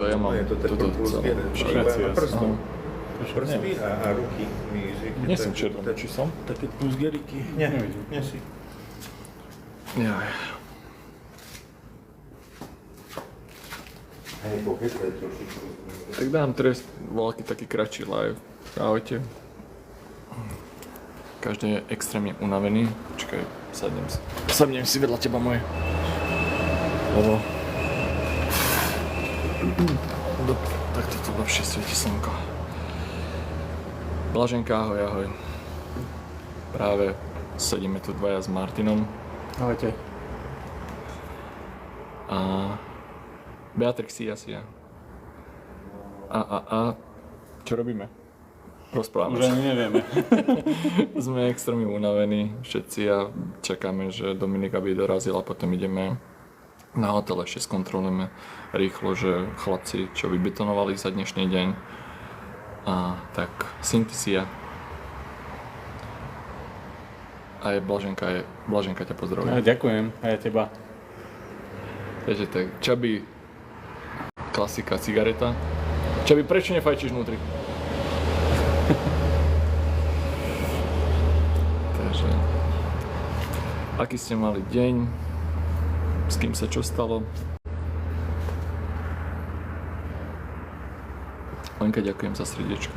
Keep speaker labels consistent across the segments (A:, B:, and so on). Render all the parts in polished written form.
A: Ja mám
B: je to ten plus jeden, prstom. Prsty a ruky mi zvykne.
A: Nie som červený, či som?
B: Také plusgeriky. Nie, nie si.
A: Jaj.
B: Hej, pochýtaj trošičku.
A: Tak dám teraz voľaký taký kratší live. Ahojte. Každý je extrémne unavený. Počkaj, sadnem si vedľa teba moje. Lebo... Takto to lepšie svieti slnko. Blaženka, ahoj, ahoj. Práve sedíme tu dvaja s Martinom.
C: Ahojte.
A: A... Beatrix Sia. A... Čo robíme? Rozprávame
C: Už ani nevieme.
A: Sme extrémne unavení všetci a čakáme, že Dominika by dorazila, potom ideme na hotel, ešte skontrolujeme rýchlo, že chlapci, čo vybetonovali za dnešný deň. A tak, Sia. A Blaženka ťa pozdravuje.
C: No, ďakujem, aj teba.
A: Takže tak, Čabi, klasika, cigareta. Čabi, prečo nefajčíš vnútri? Takže, aký ste mali deň? S kým sa čo stalo? Lenka, ďakujem za srdiečko.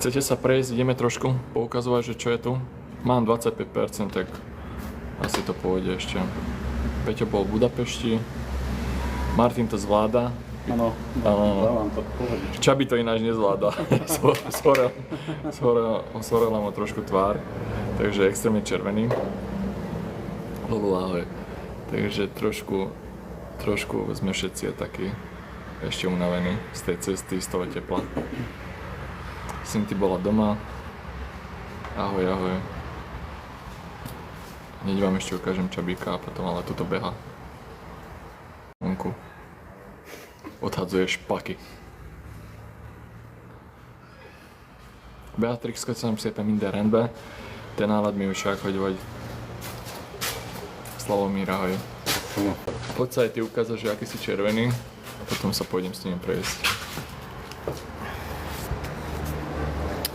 A: Chcete sa prejsť? Ideme trošku poukazovať, že čo je tu. Mám 25%, tak asi to pôjde ešte. Peťo bol v Budapešti. Martin to zvláda.
C: Áno, dávam to, pohodí.
A: Čabi to ináč nezvláda. Sorela mu trošku tvár, takže extrémne červený. Ahoj. Takže trošku sme všetci takí ešte unavení z tej cesty, z toho tepla. Cinti bola doma. Ahoj. Hneď vám ešte ukážem Čabíka a potom ale tuto beha. Vonku. Odhadzuje špaky. Beatrix, keď som szépen minden rendben. Te nálad mi újság, hogy vagy? Slavomír, ahoj. Poď sa aj ty ukázať, že aký si červený a potom sa pôjdem s ním prejsť.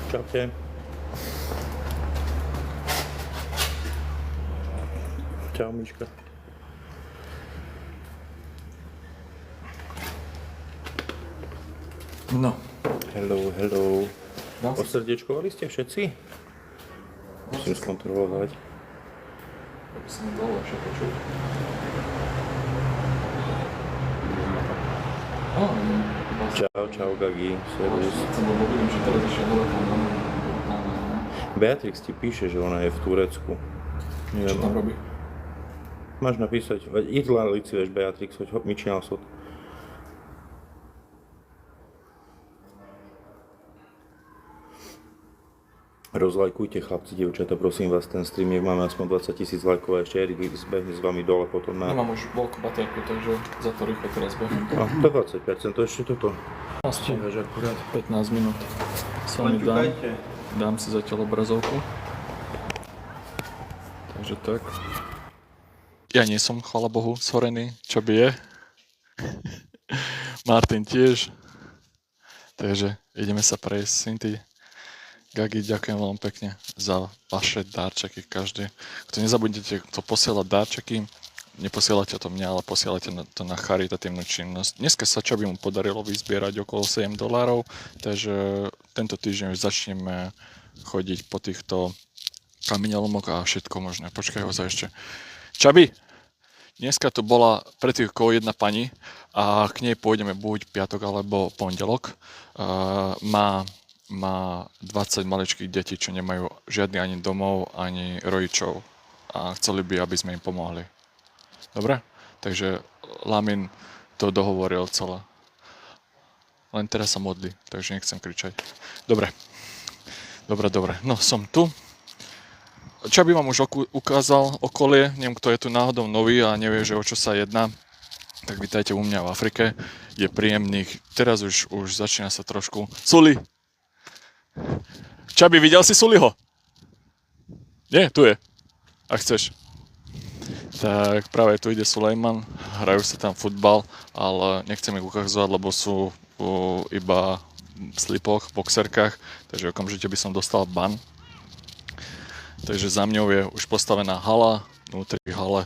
B: Čaute. Čau, Miška.
A: No.
B: Hello. Osrdiečkovali ste všetci? Musím skontrolovať.
A: Aby sa mi dalo lepšie počuť.
B: Čau, Gagi. Servus.
A: Vidím, že teraz ešte telefón.
B: Beatrix ti píše, že ona je v Turecku.
A: Čo tam robí?
B: Máš napísať, idla licuješ Beatrix, hoď myčinal sod. Rozlajkujte chlapci, dievčata, prosím vás, ten stream, nech máme aspoň 20 000 lajkov a ešte Erik zbehne s vami dole potom na...
A: Nemám už veľkú baterku, takže za to rýchlo teraz behnem.
B: A, to 20%, to ešte toto.
A: Stíhaš akurát 15 minút. Sami dám si zatiaľ obrazovku. Takže tak. Ja nie som, chvála Bohu, shorený, čo by je. Martin tiež. Takže ideme sa prejsť. Cinti, Gagi, ďakujem veľmi pekne za vaše darčeky každé. Kto nezabudnite to posielať darčeky, neposielate to mňa, ale posielate to na charitatívnu činnosť. Dneska sa čo by mu podarilo vyzbierať okolo $7, takže tento týždeň už začneme chodiť po týchto kameňolomoch a všetko možné. Počkaj ho ešte. Čabi, dneska tu bola pred týchkou jedna pani a k nej pôjdeme buď piatok alebo pondelok. Má 20 maličkých detí, čo nemajú žiadny ani domov, ani rodičov a chceli by, aby sme im pomohli. Dobre? Takže Lamin to dohovoril celé. Len teraz sa modlí, takže nechcem kričať. Dobre. No, som tu. Čabi vám už ukázal okolie, neviem, kto je tu náhodou nový a nevie, že o čo sa jedná. Tak vítajte u mňa v Afrike. Je príjemných. Teraz už začína sa trošku... Suli! Čabi, videl si Suliho? Nie, tu je. Ak chceš. Tak práve tu ide Sulejman, hrajú sa tam futbal, ale nechcem ich ukazovať, lebo sú iba v slipoch, boxerkách, takže okamžite by som dostal ban. Takže za mňou je už postavená hala, vnútri hale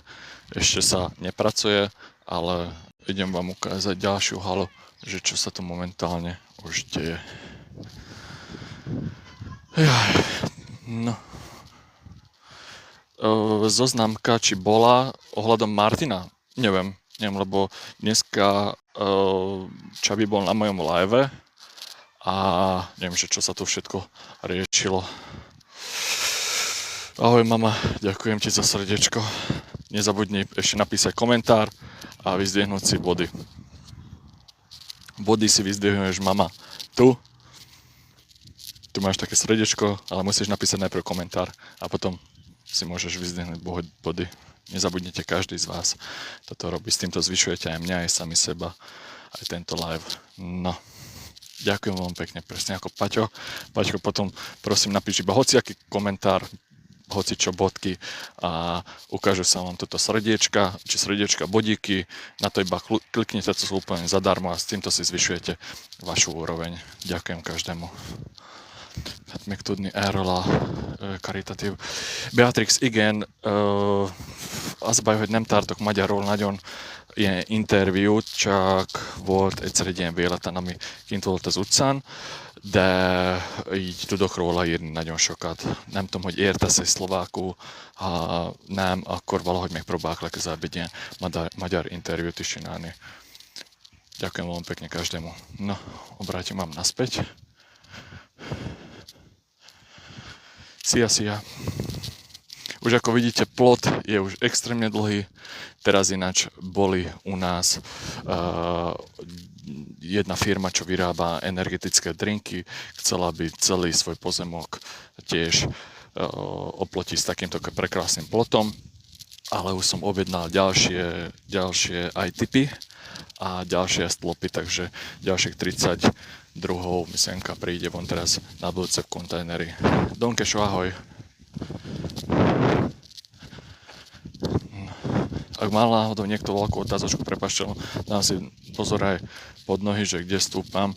A: ešte sa nepracuje, ale idem vám ukázať ďalšiu halu, že čo sa tu momentálne už deje. No. Zoznamka, či bola ohľadom Martina, neviem, lebo dneska Čabi bol na mojom live a neviem, že čo sa tu všetko riešilo. Ahoj mama, ďakujem ti za srdiečko. Nezabudni ešte napísať komentár a vyzdvihnúť si body. Body si vyzdvihuješ, mama, tu máš také srdiečko, ale musíš napísať najprv komentár a potom si môžeš vyzdvihnúť body. Nezabudnite každý z vás toto robí. S týmto zvyšujete aj mňa, aj sami seba, aj tento live. No, ďakujem vám pekne, presne ako Paťo. Paťo, potom prosím napíš iba hociaký komentár, hoci čo bodky a ukážu sa vám toto srdiečka, či srdiečka, bodíky, na to iba kliknite, to sú úplne zadarmo a s týmto si zvyšujete vašu úroveň. Ďakujem každému. Hát még tudni erről a karitatív. Beatrix, igen, az a baj, hogy nem tartok magyarul nagyon ilyen interjút, csak volt egyszer egy ilyen véletlen, ami kint volt az utcán, de így tudok róla írni nagyon sokat. Nem tudom, hogy értesz egy szlovákul, ha nem, akkor valahogy megpróbálok legközelebb egy ilyen magyar interjút is csinálni. Ďakujem veľmi pekne každému. No, obrátim vám naspäť. Sia. Už ako vidíte, plot je už extrémne dlhý. Teraz ináč boli u nás jedna firma, čo vyrába energetické drinky. Chcela by celý svoj pozemok tiež oplotiť s takýmto prekrásnym plotom. Ale už som objednal ďalšie aj typy a ďalšie stĺpy, takže ďalších 30 druhov myšlienka príde von teraz na budúce v kontajneri. Donkešo, ahoj. Ak mal náhodou niekto veľkú otázočku, prepáčte, dám si pozor aj pod nohy, že kde stúpam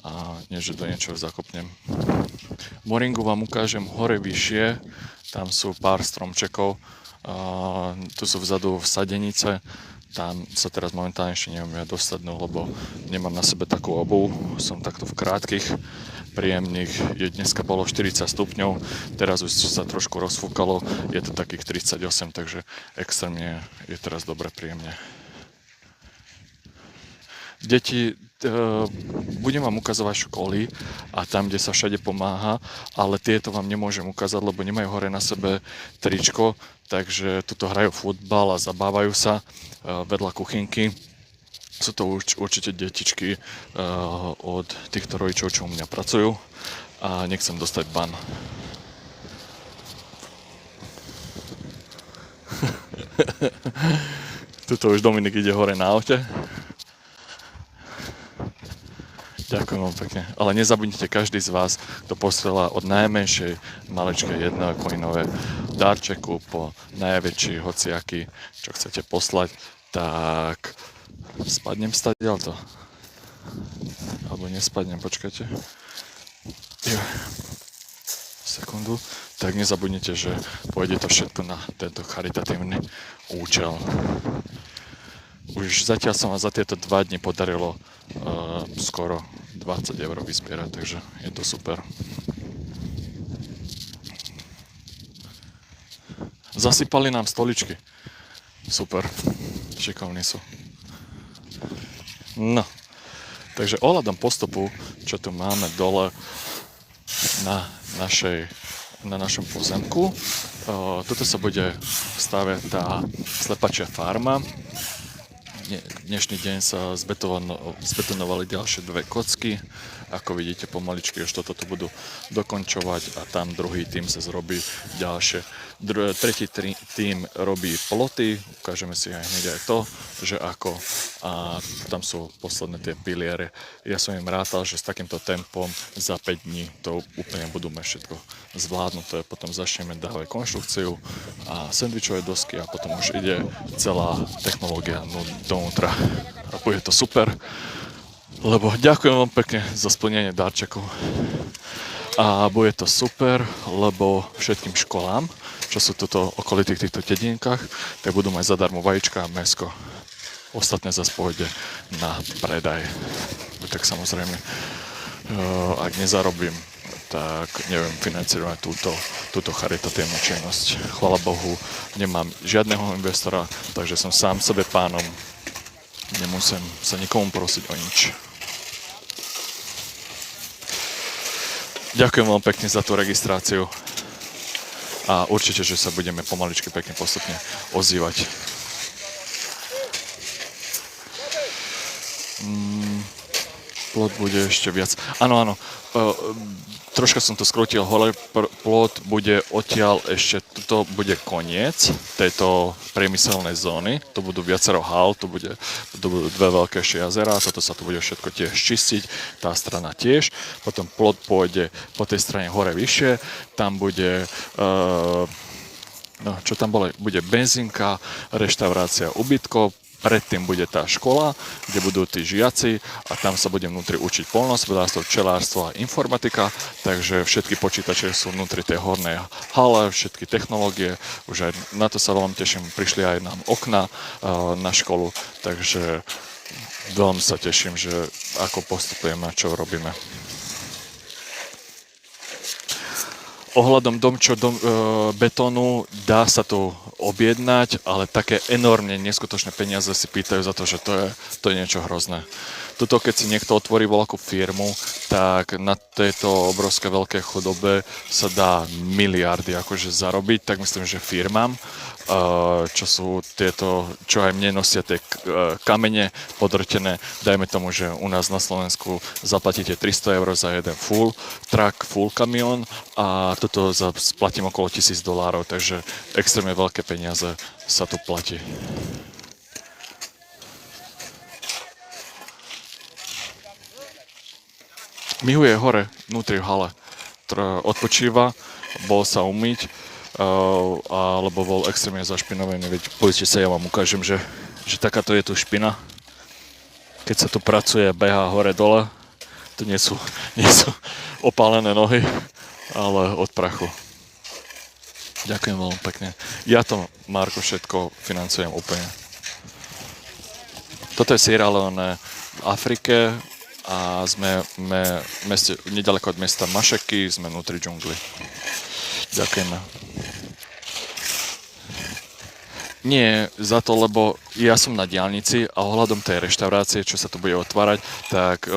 A: a nie, že do niečoho zakopnem. Moringu vám ukážem hore vyššie, tam sú pár stromčekov, tu sú vzadu vsadenice. Tam sa teraz momentálne ešte neviem ja dosadnúť, lebo nemám na sebe takú obuv. Som takto v krátkych, príjemných. Dneska bolo 40 stupňov, teraz už sa trošku rozfúkalo. Je to takých 38, takže extrémne je teraz dobre, príjemne. Deti, budem vám ukazovať školy a tam, kde sa všade pomáha, ale tieto vám nemôžem ukázať, lebo nemajú hore na sebe tričko, takže tuto hrajú futbal a zabávajú sa vedľa kuchynky. Sú to určite detičky od týchto rodičov, čo u mňa pracujú a nechcem dostať ban. Tuto už Dominik ide hore na aute. Ďakujem vám pekne. Ale nezabudnite každý z vás, kto posiela od najmenšej maličkej 1 coinové darčeku po najväčší hociaký, čo chcete poslať, tak spadnem stadiaľ to. Alebo nespadnem, počkajte. Sekundu. Tak nezabudnite, že pôjde to všetko na tento charitatívny účel. Už zatiaľ sa vám za tieto 2 dni podarilo skoro 20 eur vyzbierať, takže je to super. Zasypali nám stoličky. Super. Šikovní sú. No. Takže ohľadom postupu, čo tu máme dole na našom pozemku, tuto sa bude staviať tá slepačia farma. Dnešný deň sa zbetonovali ďalšie 2 kocky. ako vidíte pomaličky, už toto tu budú dokončovať a tam druhý tím sa zrobí ďalšie. Tretí tím robí ploty, ukážeme si aj hneď aj to, že ako, a tam sú posledné tie piliere. Ja som im rátal, že s takýmto tempom za 5 dní to úplne budú mať všetko zvládnuté, potom začneme dávať konštrukciu a sendvičové dosky a potom už ide celá technológia dovnútra. A bude to super, lebo ďakujem vám pekne za splnenie darčekov. A bude to super, lebo všetkým školám, čo sú tuto okolitých týchto dedinkách, tak budú mať zadarmo vajíčka a mäsko. Ostatné zase pôjde na predaj. Tak samozrejme, ak nezarobím, tak neviem financovať túto charitatívnu činnosť. Chvála Bohu, nemám žiadneho investora, takže som sám sebe pánom. Nemusím sa nikomu prosiť o nič. Ďakujem veľmi pekne za tú registráciu a určite, že sa budeme pomaličky pekne postupne ozývať. Plot bude ešte viac. Áno. Troška som to skrutil hore, plot bude odtiaľ ešte, toto bude koniec tejto priemyselnej zóny, to budú viacero hál, to budú dve veľké ešte jazera, toto sa tu bude všetko tiež čistiť, tá strana tiež, potom plot pôjde po tej strane hore vyššie, tam bude, čo tam bolo, bude benzínka, reštaurácia, ubytko, predtým bude tá škola, kde budú tí žiaci a tam sa budem vnútri učiť poľnohospodárstvo, včelárstvo a informatika, takže všetky počítače sú vnútri tej hornej hale, všetky technológie, už aj na to sa veľmi teším, prišli aj nám okna na školu, takže veľmi sa teším, že ako postupujeme a čo robíme. Ohľadom betónu dá sa to objednať, ale také enormne neskutočné peniaze si pýtajú za to, že to je niečo hrozné. Tuto, keď si niekto otvorí veľkú firmu, tak na tejto obrovské veľké chudobe sa dá miliardy akože zarobiť, tak myslím, že firmám, čo sú tieto, čo aj mne nosia tie kamene podrtené, dajme tomu, že u nás na Slovensku zaplatíte 300 eur za jeden full truck, full kamión a toto platím okolo $1000, takže extrémne veľké peniaze sa tu platí. Mihu je hore, vnútri v hale. Odpočíva, bol sa umyť, alebo bol extrémne zašpinovený. Veď poďte sa, ja vám ukážem, že takáto je tu špina. Keď sa tu pracuje, behá hore-dole, to nie sú opálené nohy, ale od prachu. Ďakujem veľmi pekne. Ja to, Marko, všetko financujem úplne. Toto je Sierra Leone v Afrike, a sme nedaleko od mesta Mašeky, sme vnútri džungli. Ďakujeme. Nie za to, lebo ja som na diaľnici a ohľadom tej reštaurácie, čo sa tu bude otvárať, tak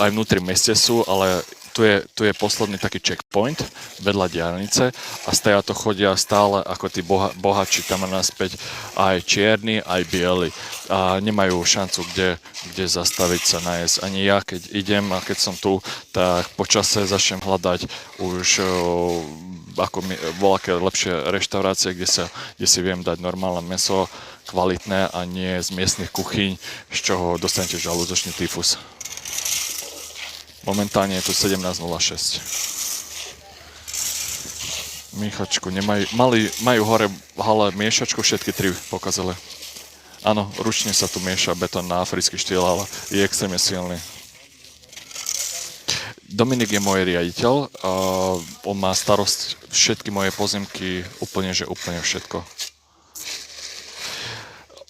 A: aj vnútri meste sú, ale tu je posledný taký checkpoint vedľa diaľnice a to chodia stále ako tí bohači tam naspäť, aj čierni, aj bieli a nemajú šancu kde zastaviť sa, nájsť. Ani ja, keď idem a keď som tu, tak po čase začnem hľadať už voľaké lepšie reštaurácie, kde si viem dať normálne mäso, kvalitné a nie z miestnych kuchyň, z čoho dostanete žalúdočný tyfus. Momentálne je tu 17:06. Míchačku majú hore v hale miešačku, všetky tri pokazili. Áno, ručne sa tu mieša betón na africký štýl, ale je extrémne silný. Dominik je môj riaditeľ, on má starosť všetky moje pozemky, úplne všetko.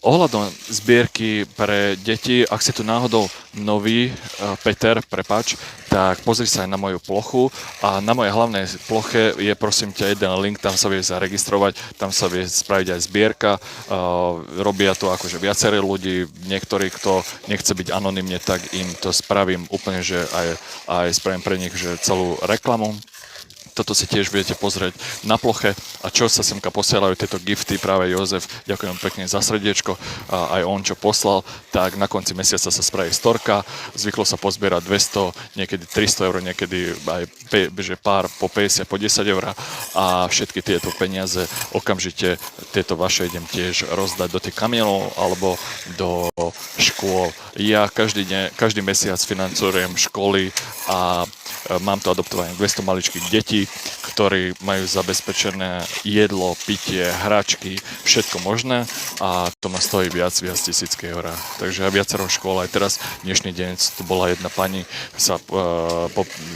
A: Ohľadom zbierky pre deti, ak si tu náhodou nový, Peter, prepáč, tak pozri sa aj na moju plochu a na mojej hlavnej ploche je prosím ťa jeden link, tam sa vie zaregistrovať, tam sa vie spraviť aj zbierka, robia to akože viacerí ľudí, niektorí, kto nechce byť anonymne, tak im to spravím úplne, že aj spravím pre nich že celú reklamu. Toto si tiež viete pozrieť na ploche. A čo sa semka posielajú tieto gifty, práve Jozef, ďakujem pekne za srdiečko, a aj on čo poslal, tak na konci mesiaca sa spraví storka, zvyklo sa pozbierať 200, niekedy 300 eur, niekedy aj že pár po 50, po 10 eur a všetky tieto peniaze okamžite tieto vaše idem tiež rozdať do tých kamielov alebo do škôl. Ja každý mesiac financujem školy a mám to adoptované 200 maličkých detí, ktorí majú zabezpečené jedlo, pitie, hračky, všetko možné a to ma stojí viac tisícky eur. Takže aj viacero škôl, aj teraz dnešný deň tu bola jedna pani,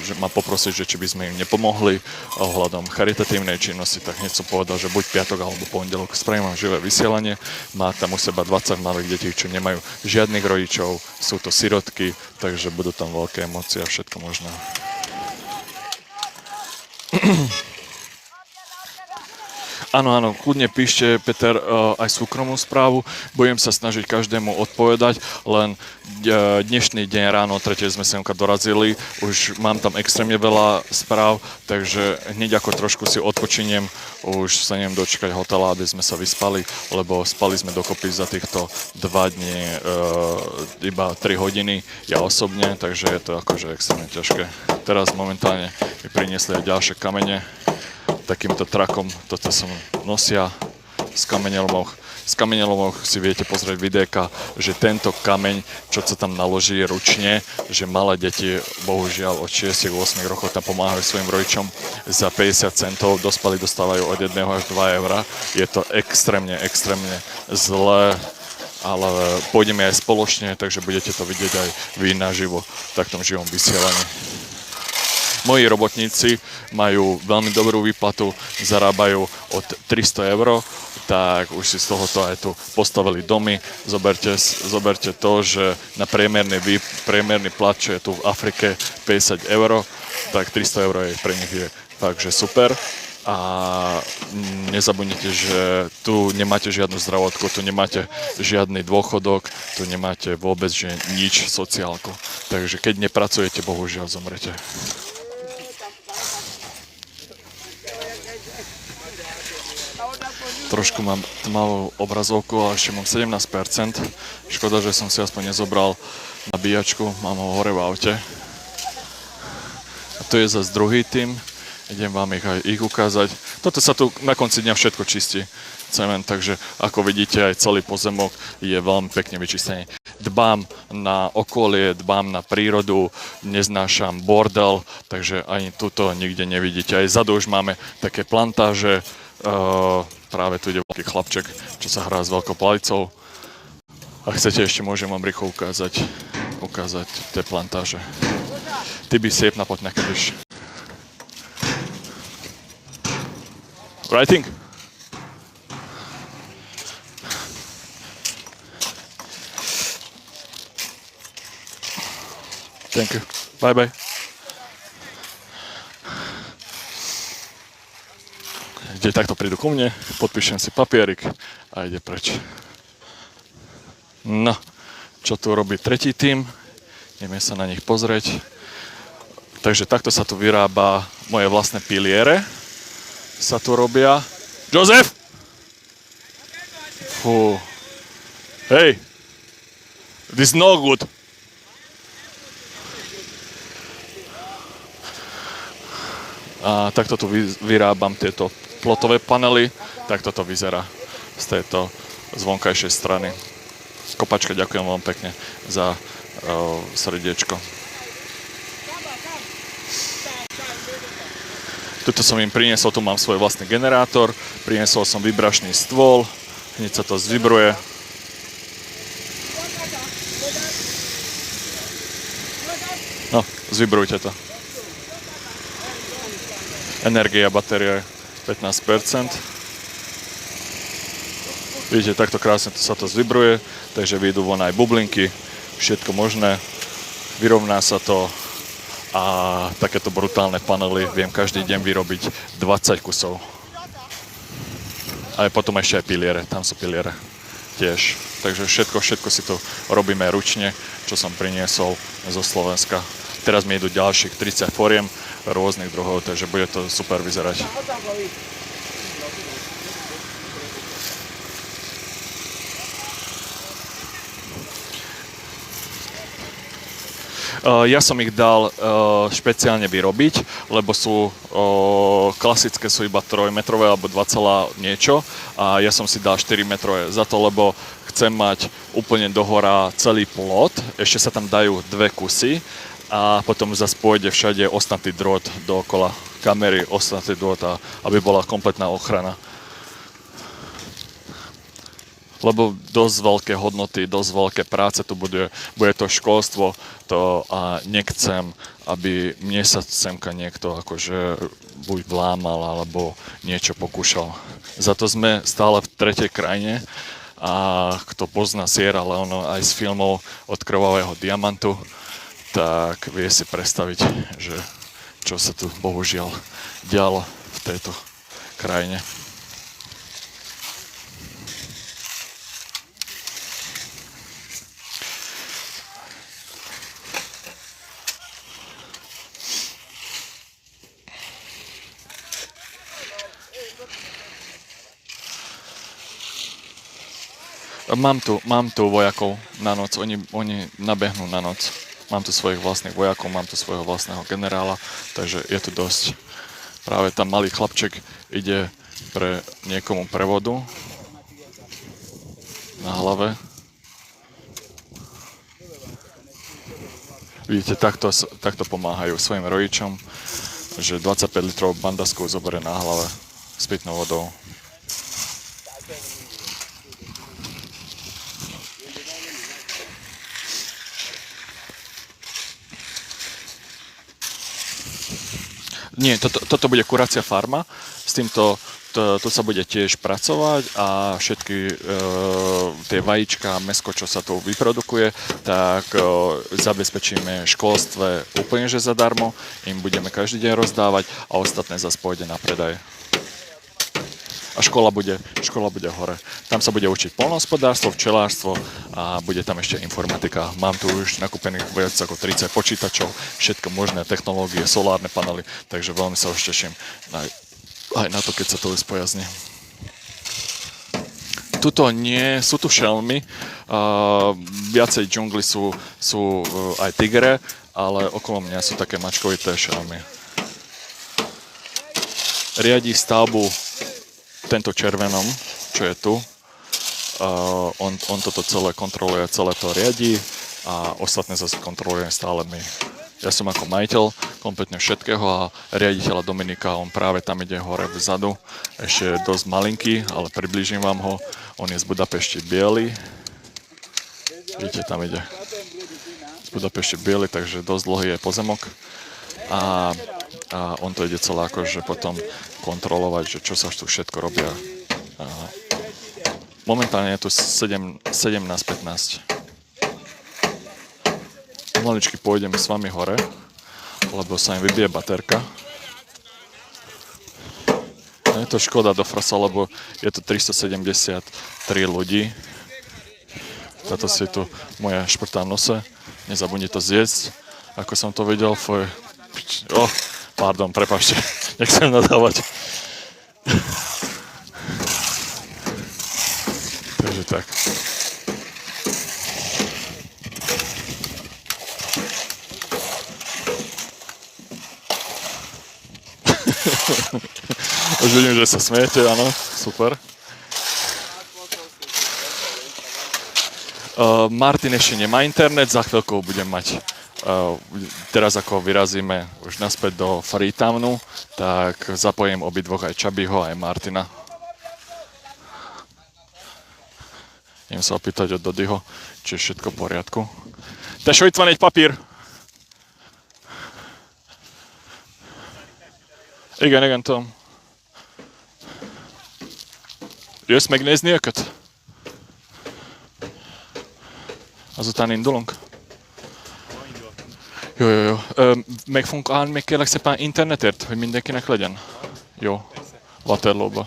A: že ma poprosiť, že či by sme im nepomohli ohľadom charitatívnej činnosti, tak hneď som povedal, že buď piatok alebo pondelok spravím živé vysielanie. Má tam u seba 20 malých detí, čo nemajú žiadnych rodičov, sú to sirotky, takže budú tam veľké emócie a všetko možné. Áno, kľudne píšte, Peter, aj súkromnú správu. Budem sa snažiť každému odpovedať, len dnešný deň ráno, 3. sme semka dorazili, už mám tam extrémne veľa správ, takže hneď ako trošku si odpočiniem, už sa neviem dočkať hotela, aby sme sa vyspali, lebo spali sme dokopy za týchto 2 dní iba 3 hodiny, ja osobne, takže je to akože extrémne ťažké. Teraz momentálne mi priniesli aj ďalšie kamene, takýmto trakom, toto som nosia z kameňolomoch. Z kameňolomoch si viete pozrieť videjka, že tento kameň, čo sa tam naloží ručne, že malé deti, bohužiaľ od 6-8 rokov tam pomáhajú svojim rodičom za 50 centov, dospelí dostávajú od 1 až 2 eur. Je to extrémne zlé, ale pôjdeme aj spoločne, takže budete to vidieť aj vy naživo v taktom živom vysielaní. Moji robotníci majú veľmi dobrú výplatu, zarábajú od 300 eur, tak už si z tohoto aj tu postavili domy. Zoberte to, že na priemerný plat, čo je tu v Afrike 50 eur, tak 300 eur je pre nich je fakt, že super. A nezabudnite, že tu nemáte žiadnu zdravotku, tu nemáte žiadny dôchodok, tu nemáte vôbec že nič sociálku. Takže keď nepracujete, bohužiaľ zomrete. Trošku mám tmavú obrazovku, ale ešte mám 17%. Škoda, že som si aspoň nezobral nabíjačku, mám ho hore v aute. A to je zase druhý tým, idem vám ich ukázať. Toto sa tu na konci dňa všetko čistí, cement, takže ako vidíte aj celý pozemok je veľmi pekne vyčistený. Dbám na okolie, dbám na prírodu, neznášam bordel, takže ani tuto nikde nevidíte. Aj vzadu už máme také plantáže, práve tu ide veľký chlapček, čo sa hrá s veľkou palicou. A chcete, ešte môžem vám rýchlo ukázať tie plantáže. Ty by siep na poď nekryš. Writing? Thank you. Bye bye. Kde takto prídu ku mne, podpíšem si papierik a ide preč. No, čo tu robí tretí tím? Ideme sa na nich pozrieť. Takže takto sa tu vyrába moje vlastné piliere. Sa tu robia. Joseph! Fú. Hej! This is no good. A takto tu vyrábam tieto plotové panely, tak toto vyzerá z tejto zvonkajšej strany. Kopačka, ďakujem vám pekne za srdiečko. Tuto som im priniesol, tu mám svoj vlastný generátor, priniesol som vibračný stôl, hneď sa to zvibruje. No, zvibrujte to. Energia batérie 15%. Vidíte, takto krásne sa to zvibruje, takže vyjdú von aj bublinky, všetko možné. Vyrovná sa to a takéto brutálne panely viem každý deň vyrobiť 20 kusov. A potom ešte aj piliere, tam sú piliere tiež. Takže všetko si to robíme ručne, čo som priniesol zo Slovenska. Teraz mi idú ďalších 30 foriem, rôznych druhov, takže bude to super vyzerať. Ja som ich dal špeciálne vyrobiť, lebo sú klasické, sú iba 3-metrové alebo 2, niečo a ja som si dal 4-metrové za to, lebo chcem mať úplne dohora celý plot, ešte sa tam dajú 2 kusy a potom zase pôjde všade ostnatý drôt dookola kamery, ostnatý drôt, aby bola kompletná ochrana. Lebo dosť veľké hodnoty, dosť veľké práce tu bude to školstvo a nechcem, aby mne sa semka niekto akože buď vlámal alebo niečo pokúšal. Za to sme stále v tretej krajine a kto pozná Sierra Leone aj z filmov Od krvavého diamantu, tak vie si predstaviť, že čo sa tu bohužiaľ dialo v tejto krajine. Mám tu vojakov na noc, oni nabehnú na noc. Mám tu svojich vlastných vojakov, mám tu svojho vlastného generála, takže je tu dosť. Práve tam malý chlapček ide pre niekomu prevodu na hlave. Vidíte, takto pomáhajú svojim rodičom, že 25 litrov bandasku zoberie na hlave s pitnou vodou. Nie, toto bude kuracia farma, s týmto tu sa bude tiež pracovať a všetky tie vajíčka, mäsko, čo sa tu vyprodukuje, tak zabezpečíme školstve úplne že zadarmo, im budeme každý deň rozdávať a ostatné zase pôjde na predaj. A škola bude hore. Tam sa bude učiť poľnohospodárstvo, včelárstvo a bude tam ešte informatika. Mám tu už nakúpených viac ako 30 počítačov, všetko možné technológie, solárne panely, takže veľmi sa už teším aj na to, keď sa to uspojazní. Tuto nie, sú tu šelmy, viacej džungli sú aj tigre, ale okolo mňa sú také mačkovité šelmy. Riadi stavbu tento červenom, čo je tu, on toto celé kontroluje, celé to riadi a ostatné zase kontroluje stále my. Ja som ako majiteľ kompletne všetkého a riaditeľa Dominika, on práve tam ide hore vzadu, ešte je dosť malinký, ale priblížim vám ho, on je z Budapešti biely. Vidíte, tam ide z Budapešti biely, takže dosť dlhý je pozemok a on to ide celé akože potom kontrolovať, že čo sa tu všetko robia. Momentálne je tu 17:15. Pomaličky pôjdem s vami hore, lebo sa im vybije baterka. Je to škoda do frasa, lebo je tu 373 ľudí. Táto si tu moja šprtá v nose. Nezabudni to zjesť, ako som to videl. Pardon, prepáčte, nechcem nadávať. Takže tak. Už vidím, že sa smiete, áno, super. Martin ešte nemá internet, za chvíľkou budem mať. Teraz ako vyrazíme už naspäť do Freetownu, tak zapojím obidvoch, aj Čabyho, aj Martina. Idem sa opýtať od Dodyho, či je všetko v poriadku. Tesó, itt van egy papír. Igen, tudom. Jössz megnézni őket? Azután indulunk? Jó. Meg fogunk állni még kérlek szépen internetért, hogy mindenkinek legyen? Jó. Waterloo-ba.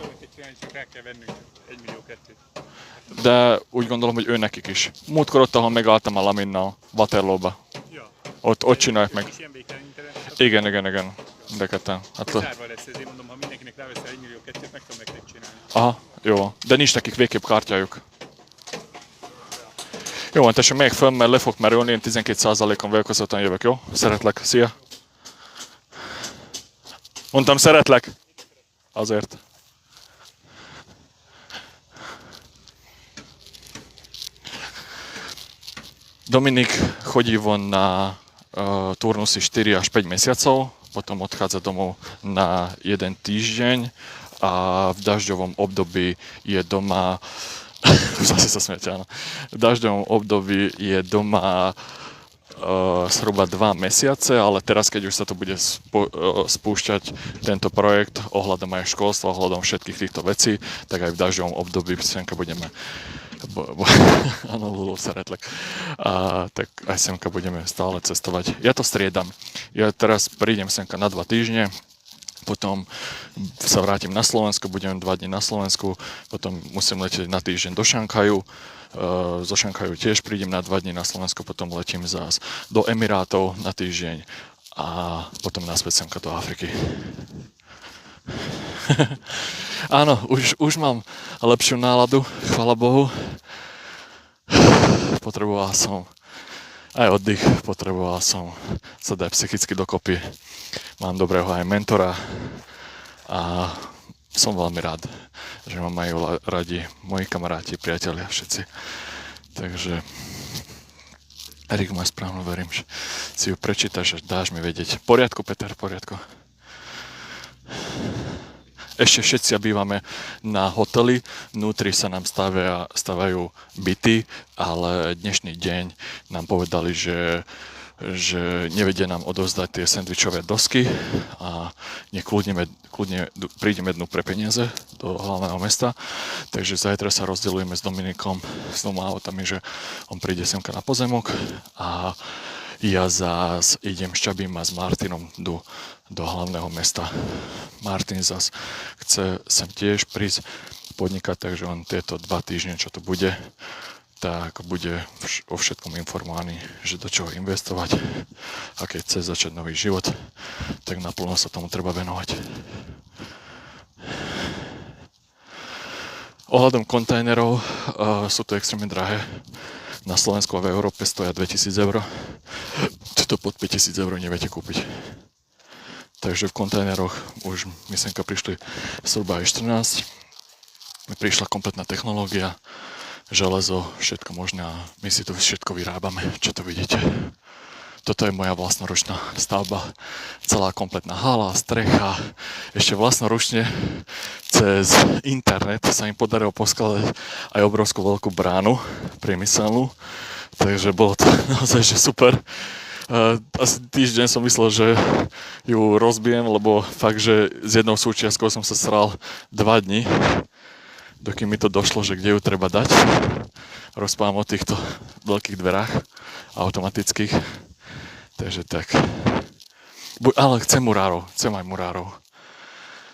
A: De úgy gondolom, hogy ő nekik is. Múltkor ott, ahol megálltam a Laminnal, Waterloo-ba. Ott csinálják meg. Igen. Dekatán. Hát to...
C: Zárva lesz, ezért mondom, ha mindenkinek ráveszel 1 millió kettőt, meg tudom nektek csinálni.
A: Aha, jó. De nincs nekik végképp kártyájuk. Jó van, tessék, megyek föl, mert le fog merülni, én 12%-on velkozottan jövök, jó? Szeretlek, szia! Mondtam, szeretlek! Azért. Dominik chodí von na turnusy 4 až 5 mesiacov, potom odchádza domov na 1 týždeň a v dažďovom období je doma zase sa smiete, áno. V dažďovom období je doma zhruba 2 mesiace, ale teraz, keď už sa to bude spúšťať tento projekt ohľadom aj školstva, ohľadom všetkých týchto vecí, tak aj v dažďovom období semka budeme áno, Lulov Seretlek. Tak aj semka budeme stále cestovať. Ja to striedam. Ja teraz prídem semka na 2 týždne, potom sa vrátim na Slovensko, budem 2 dní na Slovensku, potom musím letieť na týždeň do Šanghaju. Zo Šanghaju tiež prídem na 2 dní na Slovensko, potom letím zás do Emirátov na týždeň a potom naspäť semka do Afriky. Áno, už mám lepšiu náladu, chvála Bohu. Potreboval som aj oddych, potreboval som sa dať psychicky dokopy. Mám dobrého aj mentora a som veľmi rád, že ma majú radi moji kamaráti, priatelia, všetci. Takže Erik má správnu, verím, že si ju prečítaš a dáš mi vedieť. V poriadku, Peter, v poriadku. Ešte všetci bývame na hoteli, vnútri sa nám stavajú byty, ale dnešný deň nám povedali, že nevedia nám odovzdať tie sendvičové dosky a kľudne prídeme dnu pre peniaze do hlavného mesta. Takže zajtra sa rozdeľujeme s Dominikom s 2 autami, že on príde semka na pozemok a ja zás idem s Čabím a s Martinom do hlavného mesta. Martin zás chce sem tiež prísť podnikať, takže on tieto 2 týždne, čo to bude, tak bude o všetkom informovaný, že do čoho investovať a keď chce začať nový život, tak naplno sa tomu treba venovať. Ohľadom kontajnerov sú to extrémne drahé. Na Slovensku a v Európe stoja 2000 eur. Toto pod 5000 eur neviete kúpiť. Takže v kontajneroch už myslímka prišli zhruba aj 14. Prišla kompletná technológia, železo, všetko možné a my si to všetko vyrábame, čo to vidíte. Toto je moja vlastnoručná stavba, celá kompletná hala, strecha, ešte vlastnoručne cez internet sa im podarilo poskladať aj obrovskú veľkú bránu priemyselnú, takže bolo to naozaj že super. Asi týždeň som myslel, že ju rozbijem, lebo fakt, že s jednou súčiastkou som sa sral 2 dni, dokým mi to došlo, že kde ju treba dať. Rozprávam o týchto veľkých dverách automatických. Takže tak. Ale chcem aj murárov.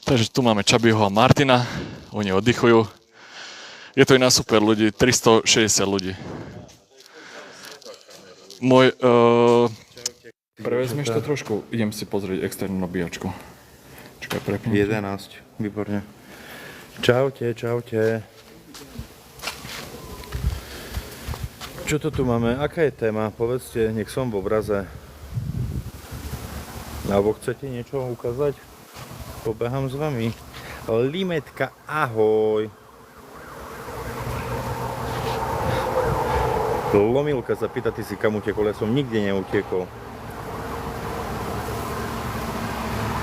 A: Takže tu máme Čabyho a Martina, oni oddychujú. Je to iná super ľudí, 360 ľudí. Prevezmeš to trošku? Idem si pozrieť externú nabíjačku. Čakaj, prepniem.
B: 11, výborne. Čaute. Čo to tu máme? Aká je téma? Povedzte, nech som v obraze. Alebo chcete niečo ukázať? Pobehám s vami. Limetka, ahoj. Lomilka sa pýta, ty si kam utekol? Ja som nikde neutekol.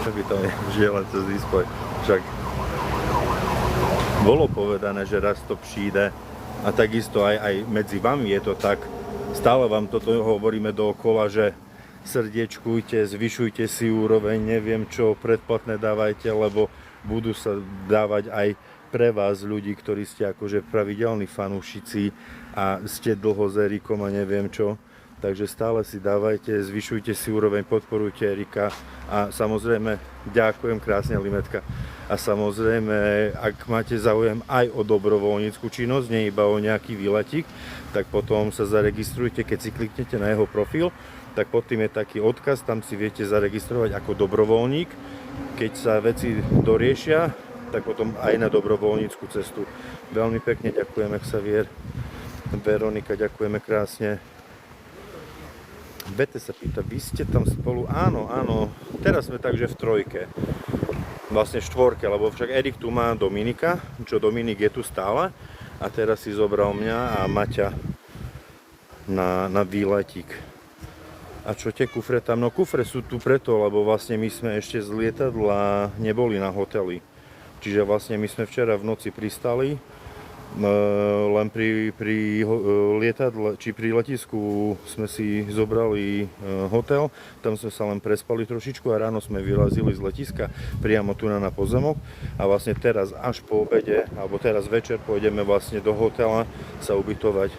B: Čo by to je len cez displej? Však bolo povedané, že raz to přijde a takisto aj medzi vami je to tak. Stále vám toto hovoríme dookola, že srdiečkujte, zvyšujte si úroveň, neviem čo, predplatné dávajte, lebo budú sa dávať aj pre vás ľudí, ktorí ste akože pravidelní fanúšici a ste dlho s Erikom a neviem čo. Takže stále si dávajte, zvyšujte si úroveň, podporujte Erika a samozrejme ďakujem krásne Limetka. A samozrejme, ak máte záujem aj o dobrovoľníckú činnosť, nie iba o nejaký výletík, tak potom sa zaregistrujte, keď si kliknete na jeho profil tak pod tým je taký odkaz, tam si viete zaregistrovať ako dobrovoľník. Keď sa veci doriešia, tak potom aj na dobrovoľníckú cestu. Veľmi pekne ďakujeme, Xavier. Veronika, ďakujeme krásne. Bete sa pýta, vy ste tam spolu? Áno, áno, teraz sme takže v trojke. Vlastne štvorke, lebo však Erik tu má Dominika, čo Dominik je tu stále. A teraz si zobral mňa a Maťa na výletík. A čo tie kufre tam? No kufre sú tu preto, lebo vlastne my sme ešte z lietadla neboli na hoteli. Čiže vlastne my sme včera v noci pristali, len pri lietadle, či pri letisku sme si zobrali hotel, tam sme sa len prespali trošičku a ráno sme vyrazili z letiska priamo tu na pozemok a vlastne teraz až po obede, alebo teraz večer pôjdeme vlastne do hotela sa ubytovať.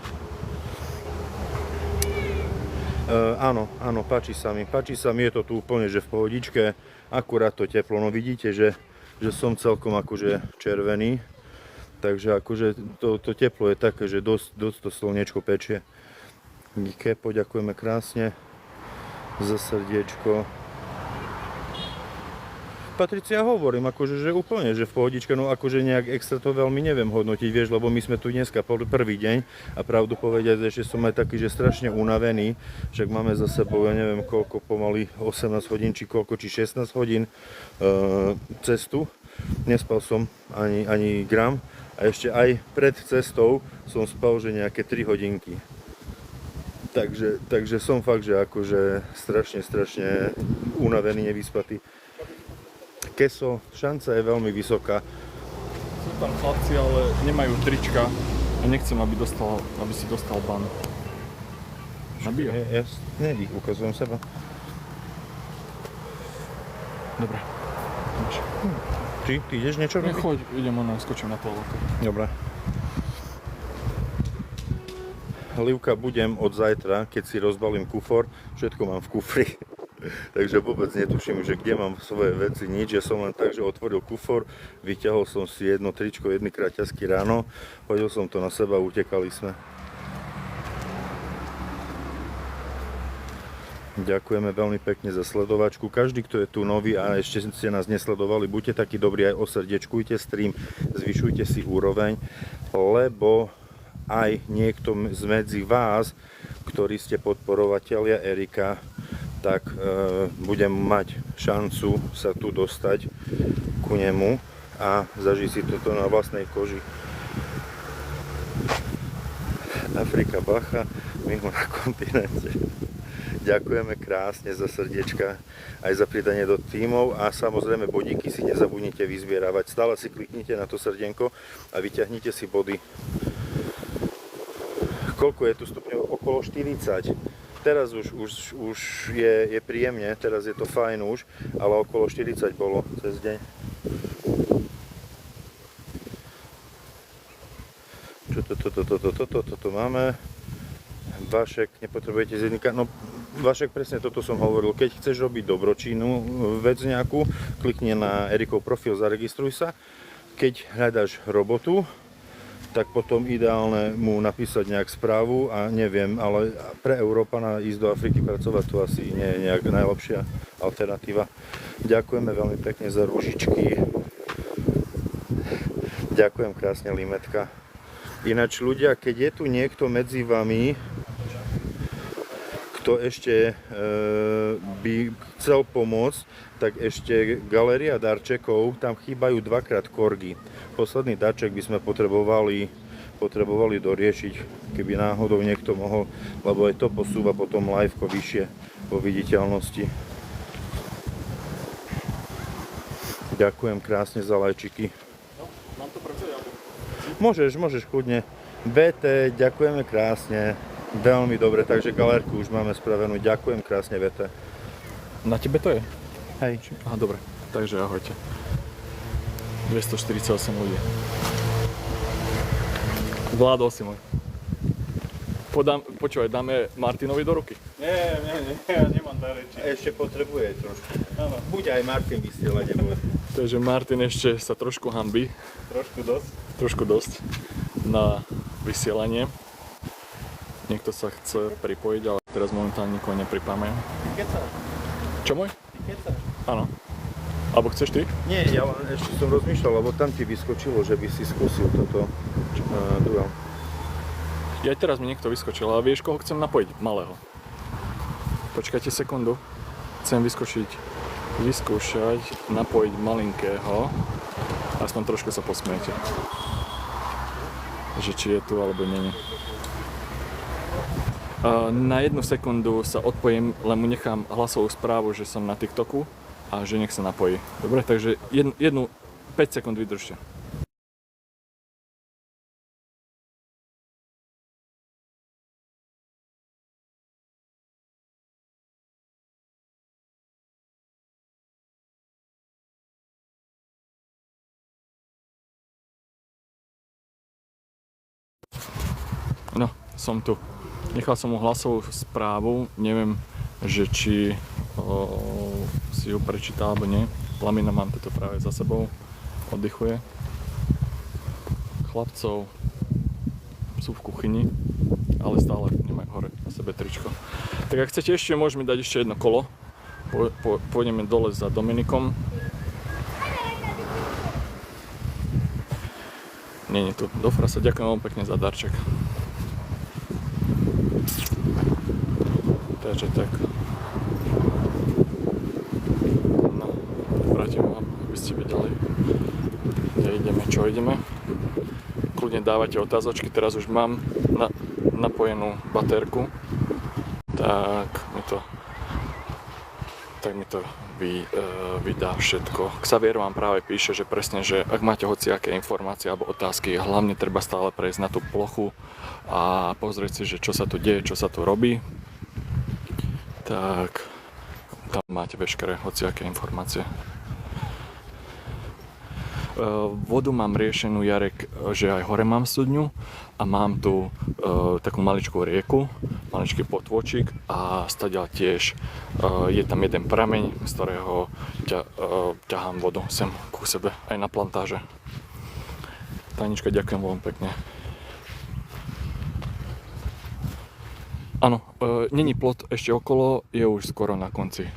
B: Áno, páči sa mi, je to tu úplne, že v pohodičke, akurát to teplo, no vidíte, že som celkom akože červený, takže akože to teplo je také, že dosť to slniečko pečie. Díke, poďakujeme krásne za srdiečko. Patricia, hovorím, akože, že úplne, že v pohodičke, no akože nejak extra to veľmi neviem hodnotiť, vieš, lebo my sme tu dneska prvý deň a pravdu povedať, že som aj taký, že strašne unavený, však máme za sebou, ja neviem koľko, pomaly 18 hodín, či koľko, či 16 hodín cestu, nespal som ani gram a ešte aj pred cestou som spal, že nejaké 3 hodinky. Takže som fakt, že akože strašne unavený, nevyspatý. Keso, šanca je veľmi vysoká.
A: Sú tam chlapci, ale nemajú trička a nechcem, aby si dostal ban. Nabíja?
B: Ne, ukazujem seba.
A: Dobre.
B: Ty ideš niečo robiť?
A: Choď, idem skočím na toaletu.
B: Dobre. Livka, budem od zajtra, keď si rozbalím kufor, všetko mám v kufri. Takže vôbec netuším, že kde mám svoje veci, nič. Ja som len tak, že otvoril kufor, vyťahol som si jedno tričko, jedny kraťasky ráno, hodil som to na seba a utekali sme. Ďakujeme veľmi pekne za sledovačku. Každý, kto je tu nový a ešte ste nás nesledovali, buďte takí dobrí, aj osrdečkujte stream, zvyšujte si úroveň, lebo aj niekto medzi vás, ktorí ste podporovatelia Erika, tak budem mať šancu sa tu dostať ku nemu a zažiť si toto na vlastnej koži. Afrika Bacha, mimo na kontinente. Ďakujeme krásne za srdiečka, aj za pridanie do tímov a samozrejme bodíky si nezabudnite vyzbieravať. Stále si kliknite na to srdienko a vyťahnite si body. Koľko je tu stupňov? Okolo 40. Teraz už je príjemne, teraz je to fajn už, ale okolo 40 bolo cez deň. Čo toto máme? Vašek, nepotrebujete zjedníka. No, Vašek, presne toto som hovoril. Keď chceš robiť dobročinnú vec nejakú, klikni na Erikov profil, zaregistruj sa. Keď hľadaš robotu, tak potom ideálne mu napísať nejak správu a neviem, ale pre Európana ísť do Afriky pracovať to asi nie je nejak najlepšia alternatíva. Ďakujeme veľmi pekne za rúžičky. Ďakujem krásne, Limetka. Ináč ľudia, keď je tu niekto medzi vami, kto ešte by chcel pomôcť, tak ešte galéria darčekov, tam chýbajú dvakrát korgy. Posledný darček by sme potrebovali doriešiť, keby náhodou niekto mohol, lebo aj to posúva potom liveko vyššie vo viditeľnosti. Ďakujem krásne za lajčiky.
A: No, mám to prevziať?
B: Môžeš kľudne. VT, ďakujeme krásne. Veľmi dobre, takže galérku už máme spravenú. Ďakujem krásne, VT.
A: Na tebe to je?
B: Hej.
A: Aha, dobre. Takže ahojte. 248 ľudí. Vládol si môj. Počúvaj, dáme Martinovi do ruky.
C: Nie, ja nemám dareči.
B: Ešte potrebuje trošku.
C: Áno.
B: Buď aj Martin vysielať nebude.
A: Takže Martin ešte sa trošku hanbí. Trošku dosť na vysielanie. Niekto sa chce pripojiť, ale teraz momentálne nikoho nepripáme. Čo môj? Áno. Alebo chceš ty?
B: Nie, ja ešte som rozmýšľal, lebo tam ti vyskočilo, že by si skúsil toto duel.
A: Ja aj teraz mi niekto vyskočil, ale vieš, koho chcem napojiť? Malého. Počkajte sekundu. Chcem vyskúšať napojiť malinkého. Aspoň trošku sa posmiete. Že či je tu, alebo nie. Na 1 sekundu sa odpojím, len mu nechám hlasovú správu, že som na TikToku a že nech sa napojí. Dobre, takže 5 sekúnd vydržte. No, som tu. Nechal som mu hlasovú správu, neviem, že či si ju prečítal alebo nie. Plamina mám toto práve za sebou, oddychuje. Chlapcov sú v kuchyni, ale stále nemajú hore na sebe tričko. Tak ak chcete ešte, môžeme dať ešte jedno kolo. Pôjdeme dole za Dominikom. Nie je tu. Do frasa, ďakujem veľmi pekne za darček. Takže tak. No, vrátim vám, aby ste vedeli, kde ideme, čo ideme. Kľudne dávate otázočky, teraz už mám napojenú batérku. Tak mi to vydá všetko. Xavier vám práve píše, že presne, že ak máte hociaké informácie alebo otázky, hlavne treba stále prejsť na tú plochu a pozrieť si, že čo sa tu deje, čo sa tu robí. Tak tam máte veškeré hociaké informácie. Vodu mám riešenú, Jarek, že aj hore mám studňu a mám tu takú maličkú rieku, maličký potôčik a stadiaľ tiež je tam jeden prameň, z ktorého ťahám vodu sem ku sebe aj na plantáže. Tanička, ďakujem veľmi pekne. Áno, není plot ešte okolo, je už skoro na konci.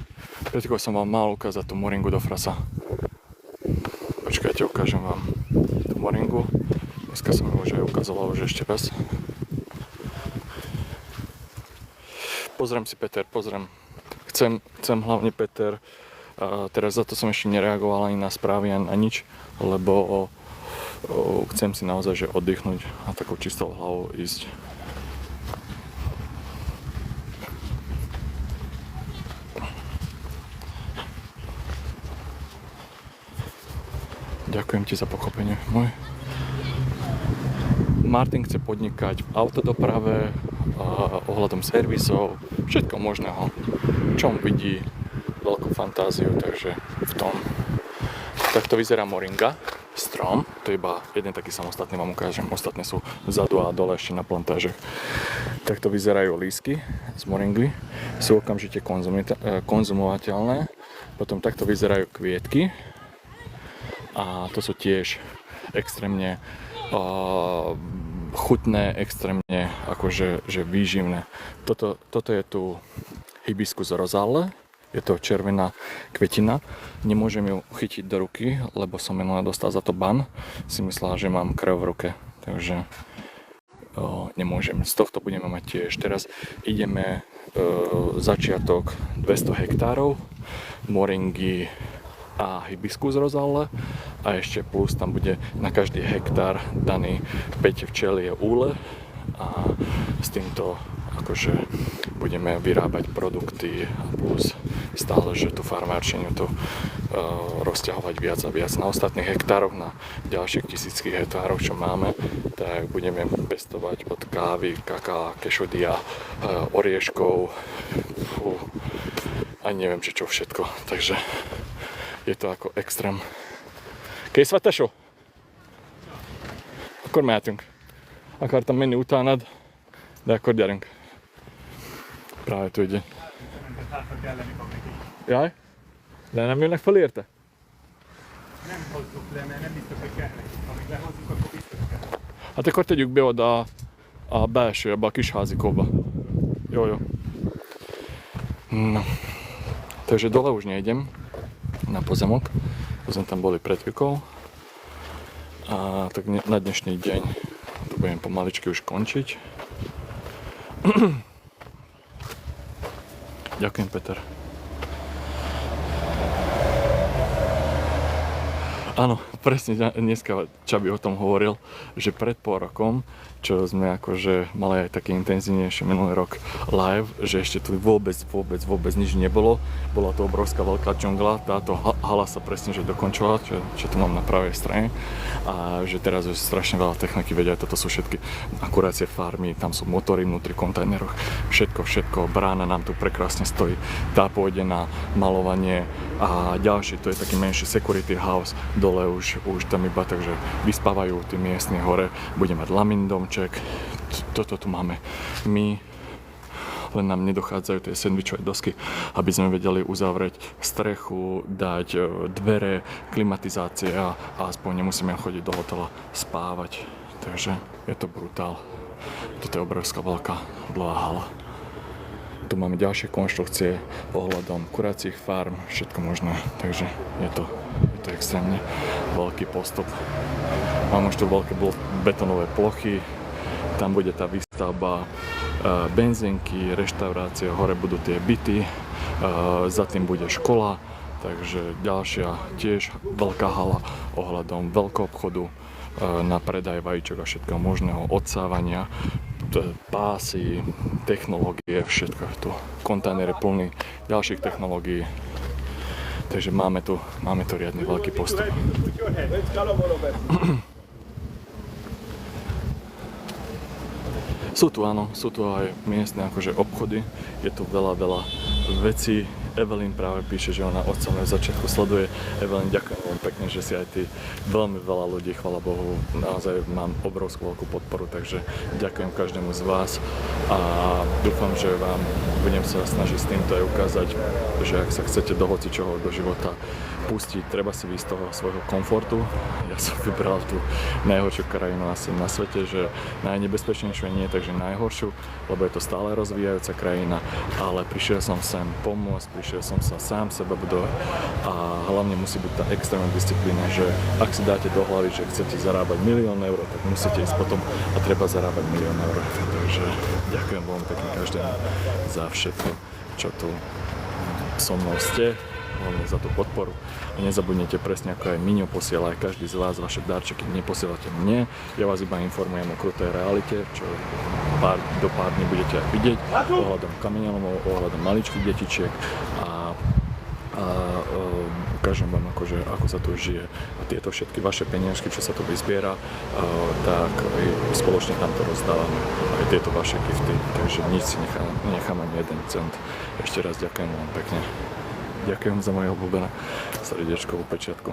A: Preto som vám mal ukázať tú moringu do frasa. Počkajte, ukážem vám tú moringu. Dneska som ju už aj ukazoval už ešte raz. Pozriem si, Peter, pozriem. Chcem hlavne, Peter, teraz za to som ešte nereagoval ani na správy, ani na nič, lebo chcem si naozaj že oddychnúť a takou čistou hlavou ísť. Ďakujem ti za pochopenie môj. Martin chce podnikať v autodoprave, ohľadom servisov, všetko možného, čo on vidí, veľkú fantáziu, takže v tom. Takto vyzerá moringa, strom, to je iba jeden taký samostatný, vám ukážem, ostatné sú vzadu a dole ešte na plantážach. Takto vyzerajú lístky z moringy, sú okamžite konzumovateľné, potom takto vyzerajú kvietky. A to sú tiež extrémne chutné, extrémne akože že výživné. Toto je tu Hibiscus rosale, je to červená kvetina. Nemôžem ju chytiť do ruky, lebo som minulé dostal za to ban. Si myslela, že mám krv v ruke, takže nemôžem. Z tohto budeme mať tiež. Teraz ideme začiatok 200 hektárov moringy a Hibiscus rosale a ešte plus tam bude na každý hektár daný 5 včelie úle a s týmto akože budeme vyrábať produkty a plus stále, že tú farmárčinu tu rozťahovať viac a viac. Na ostatných hektároch, na ďalších tisíckých hektároch, čo máme, tak budeme pestovať od kávy, kaká, kešodia, orieškov a neviem, čo všetko. Takže je to ako extrém. Kész vagy, tesó? Akkor mehetünk. Akartam menni utánad, de akkor gyerünk. Práve tu ide. Jaj? De nem jönnek fel érte?
C: Nem hozzuk le, mert nem biztos, hogy kell nekik. Amíg lehozzuk, akkor biztos kell.
A: Hát akkor tegyük be oda a belső, ebbe a kis házikóba. Jó, jó. No, takže dole už nejdem na pozemok, to sme tam boli pred chvíľkou. A tak na dnešný deň to budem pomaličky už končiť. Ďakujem, Peter. Áno, presne dneska Čabi o tom hovoril, že pred pol rokom, čo sme akože mali aj také intenzívnejšie minulý rok live, že ešte tu vôbec nič nebolo. Bola to obrovská veľká džungla, táto hala sa presne že dokončila, čo tu mám na pravej strane. A že teraz je strašne veľa techniky, vedia, toto sú všetky akurácie farmy, tam sú motory vnútri kontajneroch, všetko, brána nám tu prekrásne stojí, tá pôjde na malovanie a ďalší, to je taký menší security house, dole už tam iba takže vyspávajú tí miestni hore, bude mať lamin domček, toto tu máme my, len nám nedochádzajú tie sendvičové dosky, aby sme vedeli uzavrieť strechu, dať dvere, klimatizácia a aspoň nemusíme chodiť do hotela spávať, takže je to brutál. Toto je obrovská veľká dlhá hala. Tu máme ďalšie konštrukcie ohľadom kuracích farm, všetko možné, takže je to extrémne veľký postup. Máme už tu veľké betonové plochy, tam bude tá výstavba benzínky, reštaurácie, hore budú tie byty, za tým bude škola, takže ďalšia tiež veľká hala ohľadom veľkoobchodu na predaj vajíčok a všetkého možného, odsávania, pásy, technológie, všetko tu. Kontajner je plný ďalších technológií. Takže máme tu riadny veľký postup. Sú tu aj miestne akože obchody, je tu veľa vecí. Evelyn práve píše, že ona od samého začiatku sleduje. Evelyn, ďakujem veľmi pekne, že si aj ty, veľmi veľa ľudí, chvála Bohu, naozaj mám obrovskú veľkú podporu, takže ďakujem každému z vás a dúfam, že vám budem sa snažiť s týmto aj ukázať, že ak sa chcete do hocičoho do života pustiť, treba si výjsť z toho svojho komfortu. Ja som vybral tú najhoršiu krajinu asi na svete, že najnebezpečnejšiu nie, takže najhoršiu, lebo je to stále rozvíjajúca krajina, ale prišiel som sem pomôcť, prišiel som sa sám seba budovať a hlavne musí byť tá extrémna disciplína, že ak si dáte do hlavy, že chcete zarábať 1 000 000 eur, tak musíte ísť potom a treba zarábať 1 000 000 eur. Takže ďakujem veľmi pekne každému za všetko, čo tu so mnou ste, hlavne za tú podporu. A nezabudnite, presne ako aj Miňo posiela, aj každý z vás vaše darčeky neposielate mne. Ja vás iba informujem o krutej realite, čo do pár dní budete aj vidieť, ohľadom kameňolomov, ohľadom maličkých detičiek a ukážem vám akože, ako sa tu žije. A tieto všetky vaše peniažky, čo sa tu vyzbiera, tak spoločne tam to rozdávame. Aj tieto vaše gifty, takže nič si necháme ani 1 cent. Ešte raz ďakujem vám pekne. Ďakujem za moje obľúbené srdiečkovú pečiatku.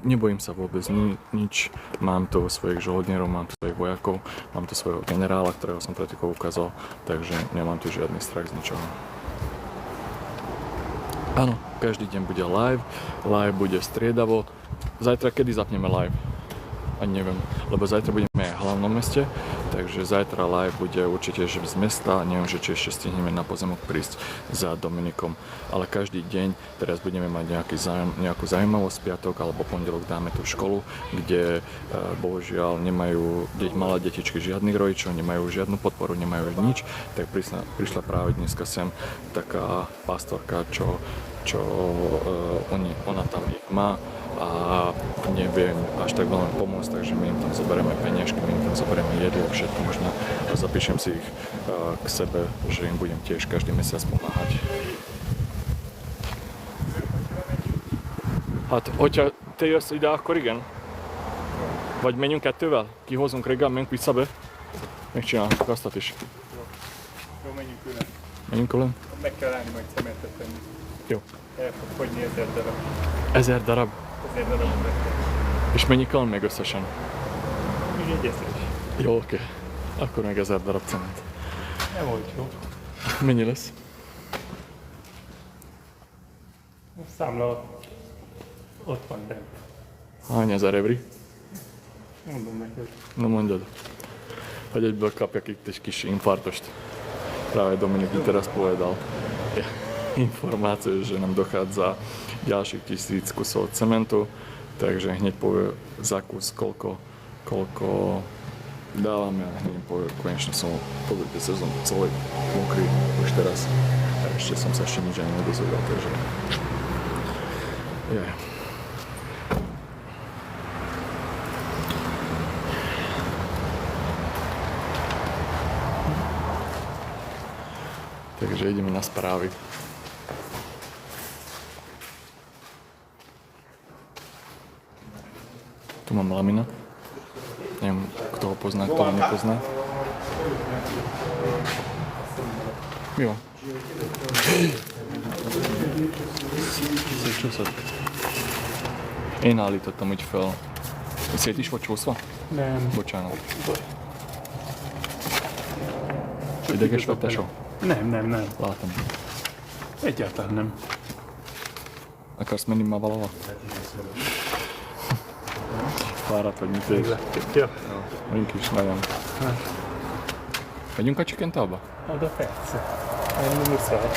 A: Nebojím sa vôbec nič. Mám tu svojich žoldnierov, mám tu svojich vojakov, mám tu svojho generála, ktorého som pred chvíľkou ukázal, takže nemám tu žiadny strach z ničoho. Áno, každý deň bude live bude striedavo. Zajtra kedy zapneme live? Ani neviem, lebo zajtra budeme aj v hlavnom meste, takže zajtra live bude určite že z mesta, neviem, že či ešte stihneme na pozemok prísť za Dominikom, ale každý deň teraz budeme mať nejakú zaujímavosť, piatok alebo pondelok dáme tú školu, kde bohužiaľ nemajú malé detičky žiadnych rodičov, nemajú žiadnu podporu, nemajú nič, tak prišla práve dneska sem taká pastorka, ona tam ich má a neviem až tak veľmi pomôcť, takže my im tam zoberieme peniažky, my im tam zoberieme jedlo, všetko možno a zapíšem si ich k sebe, že im budem tiež každý mesiac pomáhať. Hát, hogyha te jössz ide, akkor igen. Vagy menjünk kettővel? Kihozunk reggel, menjünk vissza be? Megcsináljuk azt is.
C: Jó, menjünk külön.
A: Menjünk külön?
C: Meg kell állni majd szemetet tenni.
A: Jó.
C: El fog fogyni 1000 darab.
A: 1000 darab?
C: 1000 darabot meg kell.
A: És mennyi kell még összesen?
C: Még egyeztetés.
A: Jó, oké. Akkor meg 1000 darab cement.
C: Nem olcsó.
A: Mennyi lesz?
C: A számla ott van bent.
A: Hány ezer evri?
C: Mondom neked.
A: No mondjad. hogy egyből kapjak itt egy kis infarktost. Práve Dominik mi teraz povedal informáciu, že nám dochádza ďalších 1000 kusov cementu, takže hneď povie za kus, koľko dávame a hneď povie konečne som, pozrite sa, som celý mokrý už teraz. A ešte som sa nič ani nedozvedel, takže Takže ideme na správy. Tu mám Lamina. Neviem, kto ho pozná, kto ho nepozná. Jo. Čo sa... Én állítottam, hogy fel. Szét is vagy csúszva?
C: Nem.
A: Bocsánat. Ideges vagy, tesó?
C: Nem.
A: Látom.
C: Egyáltalán nem.
A: Akarsz menni már valahol? Fáradt vagy mit és?
C: Ja.
A: Mink is nagyon. Megyünk a Chicken Towba?
C: Oda persze. Nem muszáj.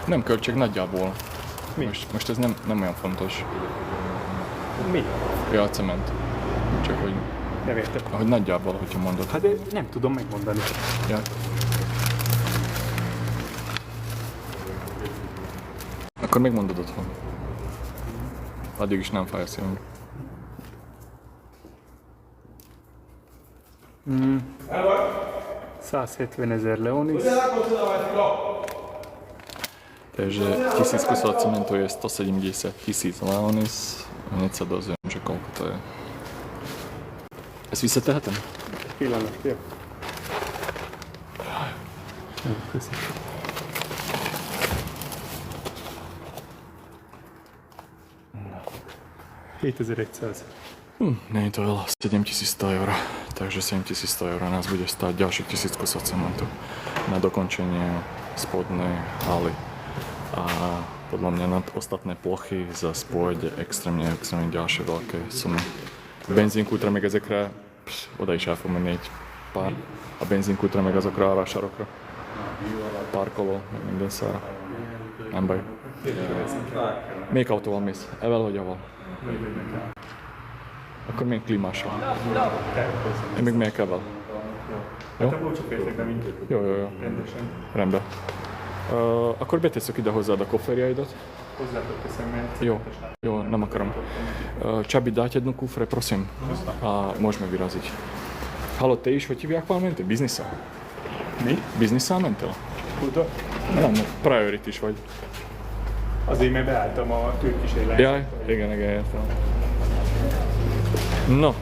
A: Nem költség nagyjából.
C: Mi?
A: Most ez nem olyan fontos.
C: Mi?
A: Ja, a cement. Csak hogy,
C: Nem értem.
A: ahogy nagyjából, hogyha mondod.
C: Hát de nem tudom megmondani.
A: Ja. Akkor még mondod otthon. Addig is nem fáj a szívünk.
C: 170 000 leonis.
A: Takže 1000 kusov cementu je 170 000 leonis. Hneď sa dozviem, že koľko to je. Ezt visszatehetem?
C: Pillanat, jó. Köszi. No. 7100.
A: Nie je to veľa, 7100 eur. Takže 7100 eur nás bude stáť ďalších 1000 kusov cementu na dokončenie spodnej haly. A podľa mňa na ostatné plochy zase pôjde extrémne ďalšie veľké sumy. Benzinkútra meg ezekre oda is el fog menni egy pár. A benzinkútra meg azokra a vásárokra. Parkoló, meg minden szára. Nem baj. Melyik autóval mész? Evel vagy aval? Akkor még klímásra. Én még melyik evel? Jó?
C: Te búcsú fértek, mint
A: Jó.
C: rendesen.
A: Rendben. Akkor betesszük ide hozzád a kofferjaidat.
C: Hozzátok teszem, mert...
A: Jo, nem akarom. Čabi, dať jednu kufre, prosím. A môžeme vyraziť. Halo, te is, hogy hívják valamint? Biznisza?
C: Mi?
A: Biznisszal mentél?
C: Oda?
A: Nem, priority-s vagy.
C: Azért, mert beálltam a tőkísérlet.
A: Jaj, igen, értem. No,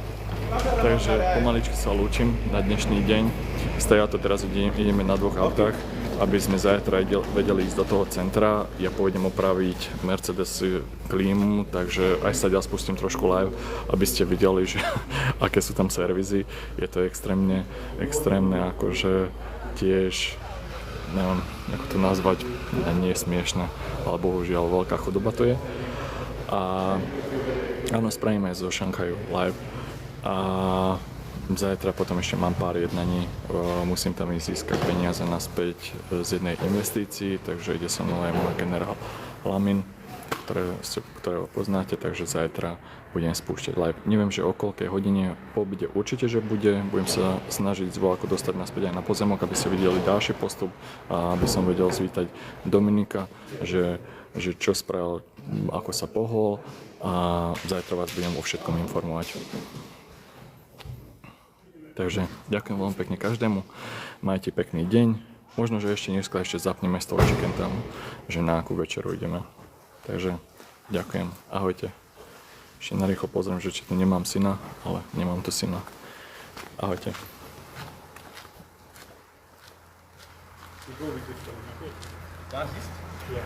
A: takže pomaličky sa lúčim na dnešný deň. Stajá to teraz ideme na dvoch autách, aby sme zajtra vedeli ísť do toho centra. Ja pôjdem opraviť Mercedes klímu, takže aj sa ďalej spustím trošku live, aby ste videli, že aké sú tam servisy. Je to extrémne akože tiež, neviem, ako to nazvať, nie je smiešne, ale bohužiaľ veľká chudoba to je. A áno, spravíme aj zo Šanghaju live. A zajtra potom ešte mám pár jednaní, musím tam ísť získať peniaze naspäť z jednej investícii, takže ide so mnou aj môj generál Lamin, ktorého poznáte, takže zajtra budem spúšťať live. Neviem, že o koľkej hodine po obede určite, že budem sa snažiť z voľaku dostať naspäť aj na pozemok, aby ste videli ďalší postup a aby som vedel zvítať Dominika, že čo spravil, ako sa pohol a zajtra vás budem o všetkom informovať. Takže ďakujem veľmi pekne každému, majte pekný deň, možno, že ešte dneska zapneme z toho Chicken Town, že na akú večeru ideme. Takže ďakujem, ahojte. Ešte narýchlo pozriem, že či tu nemám syna, ale nemám tu syna. Ahojte.
C: Ja.